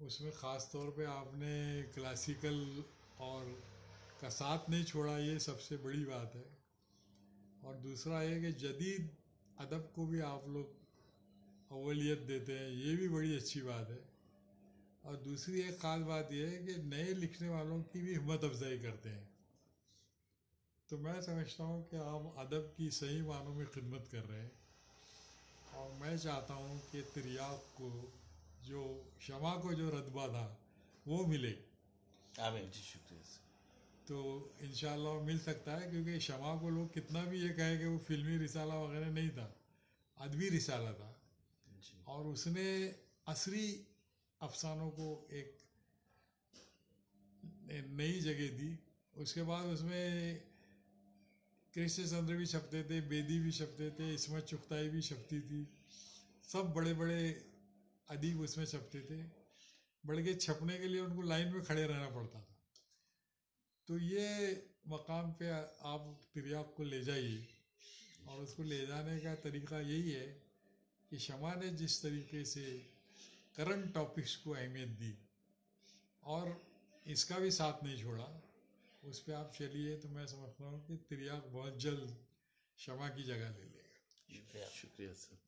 उसमें ख़ास तौर पे आपने क्लासिकल और का साथ नहीं छोड़ा, ये सबसे बड़ी बात है। और दूसरा है कि जदीद अदब को भी आप लोग अव्वलियत देते हैं, ये भी बड़ी अच्छी बात है। और दूसरी एक ख़ास बात यह है कि नए लिखने वालों की भी हिम्मत अफजाई करते हैं। तो मैं समझता हूँ कि आप अदब की सही मानों में खिदमत कर रहे हैं। और मैं चाहता हूँ कि तिर्याक को जो शमा को जो रतबा था वो मिले। आमीन जी, शुक्रिया सर। तो इंशाल्लाह मिल सकता है, क्योंकि शमा को लोग कितना भी ये कहे कि वो फिल्मी रिसाला वगैरह नहीं था, अदबी रिसाला था। जी। और उसने असरी अफसानों को एक नई जगह दी। उसके बाद उसमें कृष्ण चंद्र भी छपते थे, बेदी भी छपते थे, इसमत चुगताई भी छपती थी, सब बड़े बड़े अदीब उसमें छपते थे। बल्कि छपने के लिए उनको लाइन में खड़े रहना पड़ता था। तो ये मकाम पे आप तिर्याक को ले जाइए, और उसको ले जाने का तरीका यही है कि शमा ने जिस तरीके से करंट टॉपिक्स को अहमियत दी और इसका भी साथ नहीं छोड़ा, उस पर आप चलिए, तो मैं समझता हूँ कि तिर्याक बहुत जल्द शमा की जगह ले लेगा। शुक्रिया सर।